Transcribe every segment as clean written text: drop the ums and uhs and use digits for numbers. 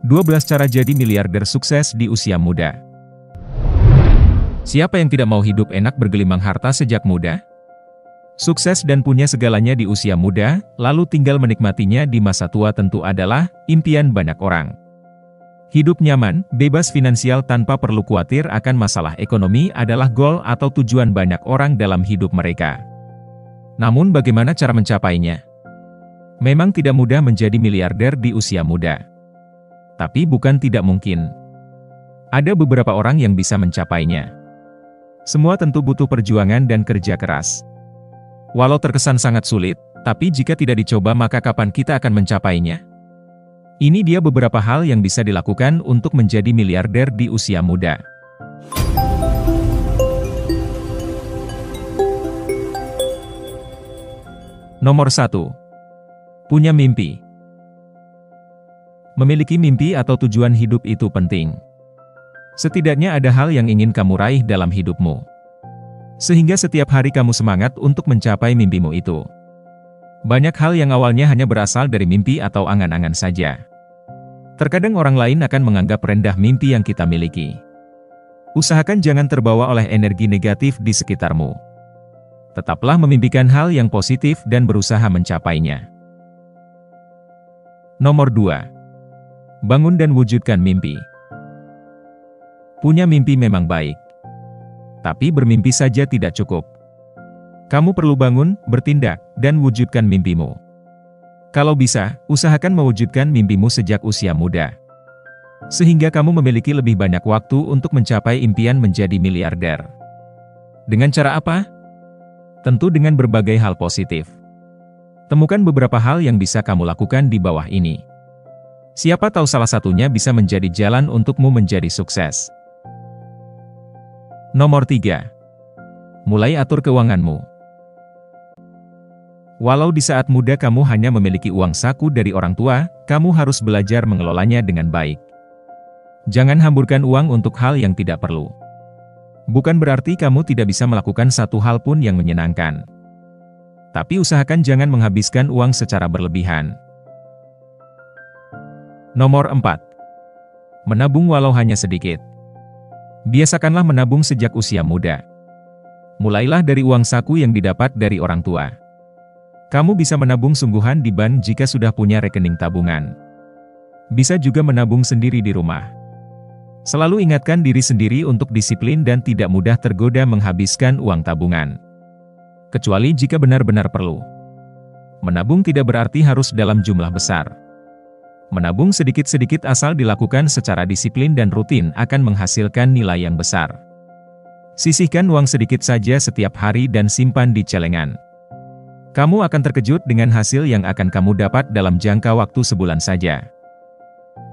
12 cara jadi miliarder sukses di usia muda. Siapa yang tidak mau hidup enak bergelimang harta sejak muda? Sukses dan punya segalanya di usia muda, lalu tinggal menikmatinya di masa tua tentu adalah impian banyak orang. Hidup nyaman, bebas finansial tanpa perlu khawatir akan masalah ekonomi adalah goal atau tujuan banyak orang dalam hidup mereka. Namun bagaimana cara mencapainya? Memang tidak mudah menjadi miliarder di usia muda. Tapi bukan tidak mungkin. Ada beberapa orang yang bisa mencapainya. Semua tentu butuh perjuangan dan kerja keras. Walau terkesan sangat sulit, tapi jika tidak dicoba maka kapan kita akan mencapainya? Ini dia beberapa hal yang bisa dilakukan untuk menjadi miliarder di usia muda. Nomor 1. Punya mimpi. Memiliki mimpi atau tujuan hidup itu penting. Setidaknya ada hal yang ingin kamu raih dalam hidupmu. Sehingga setiap hari kamu semangat untuk mencapai mimpimu itu. Banyak hal yang awalnya hanya berasal dari mimpi atau angan-angan saja. Terkadang orang lain akan menganggap rendah mimpi yang kita miliki. Usahakan jangan terbawa oleh energi negatif di sekitarmu. Tetaplah memimpikan hal yang positif dan berusaha mencapainya. Nomor 2. Bangun dan wujudkan mimpi. Punya mimpi memang baik. Tapi bermimpi saja tidak cukup. Kamu perlu bangun, bertindak, dan wujudkan mimpimu. Kalau bisa, usahakan mewujudkan mimpimu sejak usia muda. Sehingga kamu memiliki lebih banyak waktu untuk mencapai impian menjadi miliarder. Dengan cara apa? Tentu dengan berbagai hal positif. Temukan beberapa hal yang bisa kamu lakukan di bawah ini. Siapa tahu salah satunya bisa menjadi jalan untukmu menjadi sukses. Nomor 3. Mulai atur keuanganmu. Walau di saat muda kamu hanya memiliki uang saku dari orang tua, kamu harus belajar mengelolanya dengan baik. Jangan hamburkan uang untuk hal yang tidak perlu. Bukan berarti kamu tidak bisa melakukan satu hal pun yang menyenangkan. Tapi usahakan jangan menghabiskan uang secara berlebihan. Nomor 4. Menabung walau hanya sedikit. Biasakanlah menabung sejak usia muda. Mulailah dari uang saku yang didapat dari orang tua. Kamu bisa menabung sungguhan di bank jika sudah punya rekening tabungan. Bisa juga menabung sendiri di rumah. Selalu ingatkan diri sendiri untuk disiplin dan tidak mudah tergoda menghabiskan uang tabungan. Kecuali jika benar-benar perlu. Menabung tidak berarti harus dalam jumlah besar. Menabung sedikit-sedikit asal dilakukan secara disiplin dan rutin akan menghasilkan nilai yang besar. Sisihkan uang sedikit saja setiap hari dan simpan di celengan. Kamu akan terkejut dengan hasil yang akan kamu dapat dalam jangka waktu sebulan saja.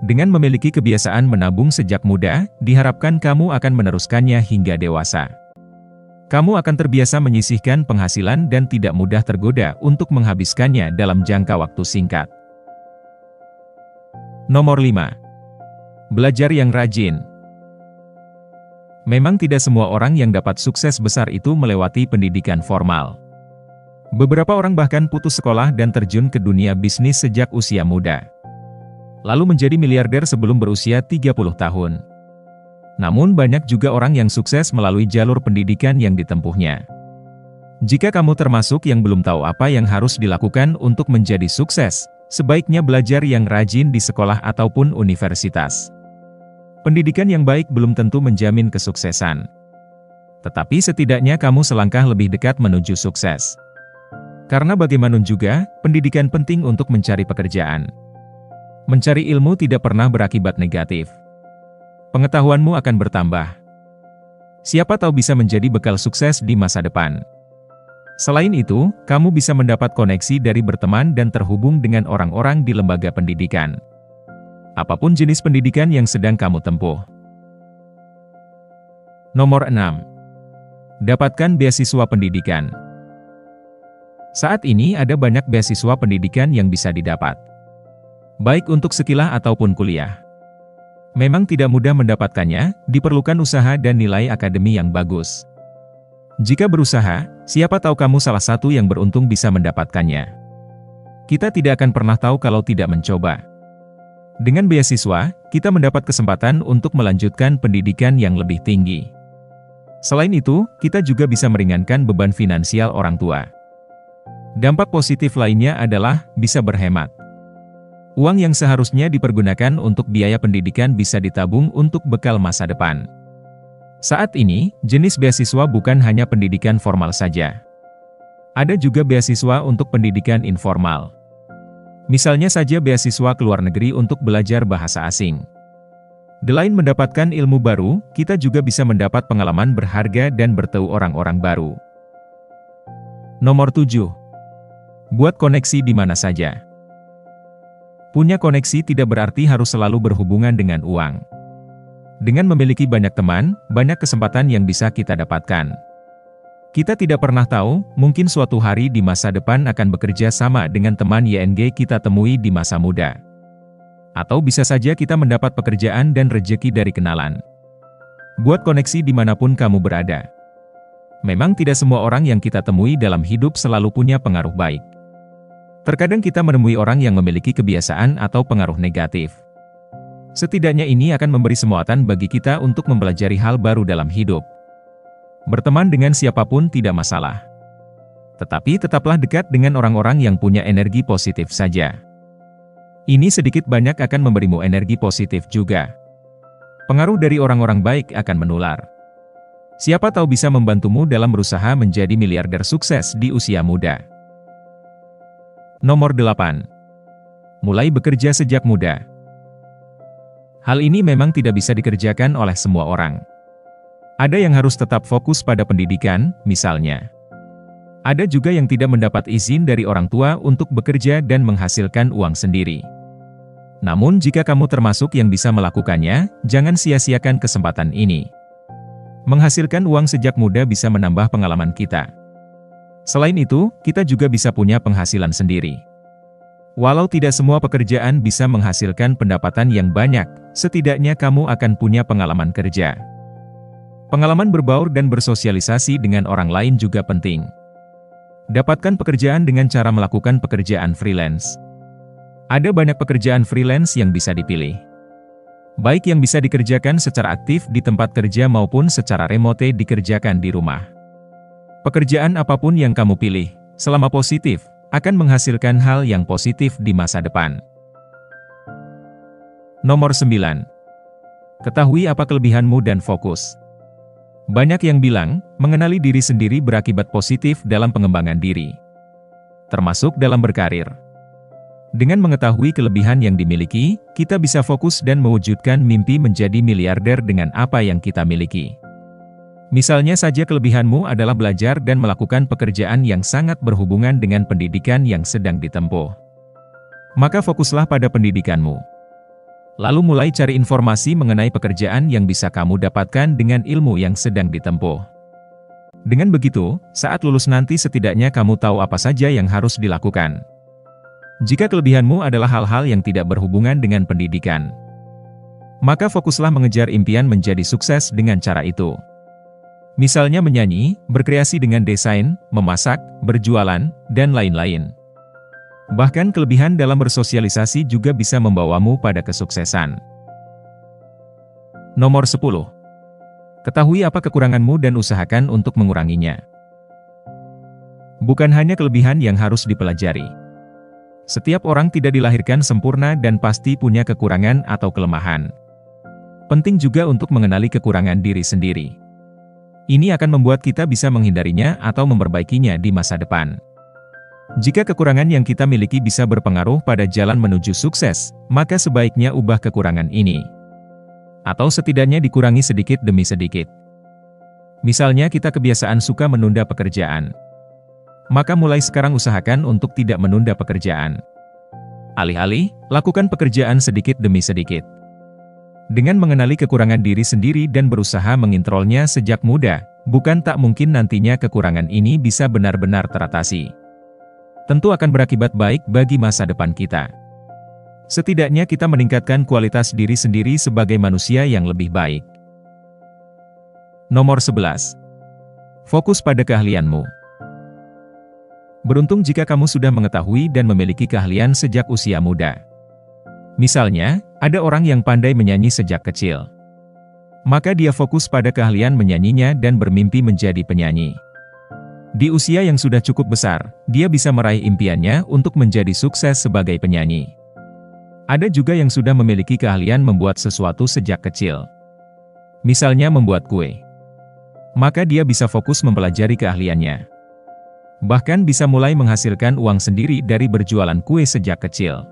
Dengan memiliki kebiasaan menabung sejak muda, diharapkan kamu akan meneruskannya hingga dewasa. Kamu akan terbiasa menyisihkan penghasilan dan tidak mudah tergoda untuk menghabiskannya dalam jangka waktu singkat. Nomor 5. Belajar yang rajin. Memang tidak semua orang yang dapat sukses besar itu melewati pendidikan formal. Beberapa orang bahkan putus sekolah dan terjun ke dunia bisnis sejak usia muda. Lalu menjadi miliarder sebelum berusia 30 tahun. Namun banyak juga orang yang sukses melalui jalur pendidikan yang ditempuhnya. Jika kamu termasuk yang belum tahu apa yang harus dilakukan untuk menjadi sukses, sebaiknya belajar yang rajin di sekolah ataupun universitas. Pendidikan yang baik belum tentu menjamin kesuksesan. Tetapi setidaknya kamu selangkah lebih dekat menuju sukses. Karena bagaimanapun juga, pendidikan penting untuk mencari pekerjaan. Mencari ilmu tidak pernah berakibat negatif. Pengetahuanmu akan bertambah. Siapa tahu bisa menjadi bekal sukses di masa depan. Selain itu, kamu bisa mendapat koneksi dari berteman dan terhubung dengan orang-orang di lembaga pendidikan. Apapun jenis pendidikan yang sedang kamu tempuh. Nomor 6. Dapatkan beasiswa pendidikan. Saat ini ada banyak beasiswa pendidikan yang bisa didapat. Baik untuk sekilah ataupun kuliah. Memang tidak mudah mendapatkannya, diperlukan usaha dan nilai akademi yang bagus. Jika berusaha, siapa tahu kamu salah satu yang beruntung bisa mendapatkannya. Kita tidak akan pernah tahu kalau tidak mencoba. Dengan beasiswa, kita mendapat kesempatan untuk melanjutkan pendidikan yang lebih tinggi. Selain itu, kita juga bisa meringankan beban finansial orang tua. Dampak positif lainnya adalah bisa berhemat. Uang yang seharusnya dipergunakan untuk biaya pendidikan bisa ditabung untuk bekal masa depan. Saat ini, jenis beasiswa bukan hanya pendidikan formal saja. Ada juga beasiswa untuk pendidikan informal. Misalnya saja beasiswa ke luar negeri untuk belajar bahasa asing. Selain mendapatkan ilmu baru, kita juga bisa mendapat pengalaman berharga dan bertemu orang-orang baru. Nomor 7. Buat koneksi di mana saja. Punya koneksi tidak berarti harus selalu berhubungan dengan uang. Dengan memiliki banyak teman, banyak kesempatan yang bisa kita dapatkan. Kita tidak pernah tahu, mungkin suatu hari di masa depan akan bekerja sama dengan teman YNG kita temui di masa muda. Atau bisa saja kita mendapat pekerjaan dan rejeki dari kenalan. Buat koneksi dimanapun kamu berada. Memang tidak semua orang yang kita temui dalam hidup selalu punya pengaruh baik. Terkadang kita menemui orang yang memiliki kebiasaan atau pengaruh negatif. Setidaknya ini akan memberi semangat bagi kita untuk mempelajari hal baru dalam hidup. Berteman dengan siapapun tidak masalah. Tetapi tetaplah dekat dengan orang-orang yang punya energi positif saja. Ini sedikit banyak akan memberimu energi positif juga. Pengaruh dari orang-orang baik akan menular. Siapa tahu bisa membantumu dalam berusaha menjadi miliarder sukses di usia muda. Nomor 8. Mulai bekerja sejak muda. Hal ini memang tidak bisa dikerjakan oleh semua orang. Ada yang harus tetap fokus pada pendidikan, misalnya. Ada juga yang tidak mendapat izin dari orang tua untuk bekerja dan menghasilkan uang sendiri. Namun jika kamu termasuk yang bisa melakukannya, jangan sia-siakan kesempatan ini. Menghasilkan uang sejak muda bisa menambah pengalaman kita. Selain itu, kita juga bisa punya penghasilan sendiri. Walau tidak semua pekerjaan bisa menghasilkan pendapatan yang banyak, setidaknya kamu akan punya pengalaman kerja. Pengalaman berbaur dan bersosialisasi dengan orang lain juga penting. Dapatkan pekerjaan dengan cara melakukan pekerjaan freelance. Ada banyak pekerjaan freelance yang bisa dipilih. Baik yang bisa dikerjakan secara aktif di tempat kerja maupun secara remote dikerjakan di rumah. Pekerjaan apapun yang kamu pilih, selama positif, akan menghasilkan hal yang positif di masa depan. Nomor 9. Ketahui apa kelebihanmu dan fokus. Banyak yang bilang, mengenali diri sendiri berakibat positif dalam pengembangan diri. Termasuk dalam berkarir. Dengan mengetahui kelebihan yang dimiliki, kita bisa fokus dan mewujudkan mimpi menjadi miliarder dengan apa yang kita miliki. Misalnya saja kelebihanmu adalah belajar dan melakukan pekerjaan yang sangat berhubungan dengan pendidikan yang sedang ditempuh. Maka fokuslah pada pendidikanmu. Lalu mulai cari informasi mengenai pekerjaan yang bisa kamu dapatkan dengan ilmu yang sedang ditempuh. Dengan begitu, saat lulus nanti setidaknya kamu tahu apa saja yang harus dilakukan. Jika kelebihanmu adalah hal-hal yang tidak berhubungan dengan pendidikan, maka fokuslah mengejar impian menjadi sukses dengan cara itu. Misalnya menyanyi, berkreasi dengan desain, memasak, berjualan, dan lain-lain. Bahkan kelebihan dalam bersosialisasi juga bisa membawamu pada kesuksesan. Nomor 10. Ketahui apa kekuranganmu dan usahakan untuk menguranginya. Bukan hanya kelebihan yang harus dipelajari. Setiap orang tidak dilahirkan sempurna dan pasti punya kekurangan atau kelemahan. Penting juga untuk mengenali kekurangan diri sendiri. Ini akan membuat kita bisa menghindarinya atau memperbaikinya di masa depan. Jika kekurangan yang kita miliki bisa berpengaruh pada jalan menuju sukses, maka sebaiknya ubah kekurangan ini. Atau setidaknya dikurangi sedikit demi sedikit. Misalnya kita kebiasaan suka menunda pekerjaan. Maka mulai sekarang usahakan untuk tidak menunda pekerjaan. Alih-alih, lakukan pekerjaan sedikit demi sedikit. Dengan mengenali kekurangan diri sendiri dan berusaha mengontrolnya sejak muda, bukan tak mungkin nantinya kekurangan ini bisa benar-benar teratasi. Tentu akan berakibat baik bagi masa depan kita. Setidaknya kita meningkatkan kualitas diri sendiri sebagai manusia yang lebih baik. Nomor 11. Fokus pada keahlianmu. Beruntung jika kamu sudah mengetahui dan memiliki keahlian sejak usia muda. Misalnya, Ada orang yang pandai menyanyi sejak kecil. Maka dia fokus pada keahlian menyanyinya dan bermimpi menjadi penyanyi. Di usia yang sudah cukup besar, dia bisa meraih impiannya untuk menjadi sukses sebagai penyanyi. Ada juga yang sudah memiliki keahlian membuat sesuatu sejak kecil. Misalnya membuat kue. Maka dia bisa fokus mempelajari keahliannya. Bahkan bisa mulai menghasilkan uang sendiri dari berjualan kue sejak kecil.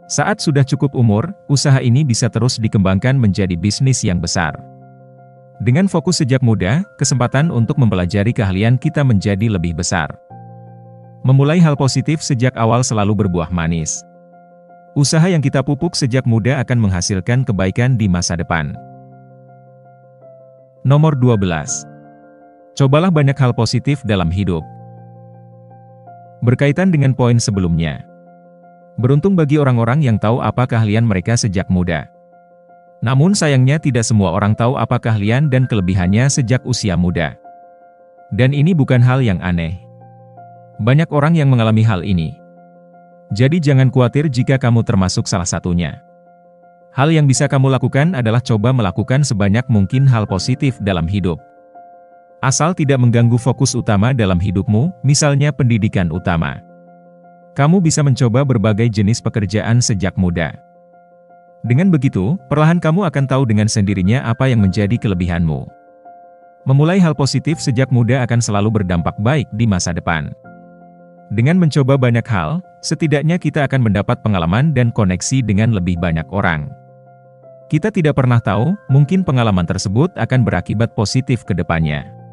Saat sudah cukup umur, usaha ini bisa terus dikembangkan menjadi bisnis yang besar. Dengan fokus sejak muda, kesempatan untuk mempelajari keahlian kita menjadi lebih besar. Memulai hal positif sejak awal selalu berbuah manis. Usaha yang kita pupuk sejak muda akan menghasilkan kebaikan di masa depan. Nomor 12. Cobalah banyak hal positif dalam hidup. Berkaitan dengan poin sebelumnya. Beruntung bagi orang-orang yang tahu apa keahlian mereka sejak muda. Namun sayangnya tidak semua orang tahu apa keahlian dan kelebihannya sejak usia muda. Dan ini bukan hal yang aneh. Banyak orang yang mengalami hal ini. Jadi jangan khawatir jika kamu termasuk salah satunya. Hal yang bisa kamu lakukan adalah coba melakukan sebanyak mungkin hal positif dalam hidup. Asal tidak mengganggu fokus utama dalam hidupmu, misalnya pendidikan utama. Kamu bisa mencoba berbagai jenis pekerjaan sejak muda. Dengan begitu, perlahan kamu akan tahu dengan sendirinya apa yang menjadi kelebihanmu. Memulai hal positif sejak muda akan selalu berdampak baik di masa depan. Dengan mencoba banyak hal, setidaknya kita akan mendapat pengalaman dan koneksi dengan lebih banyak orang. Kita tidak pernah tahu, mungkin pengalaman tersebut akan berakibat positif ke depannya.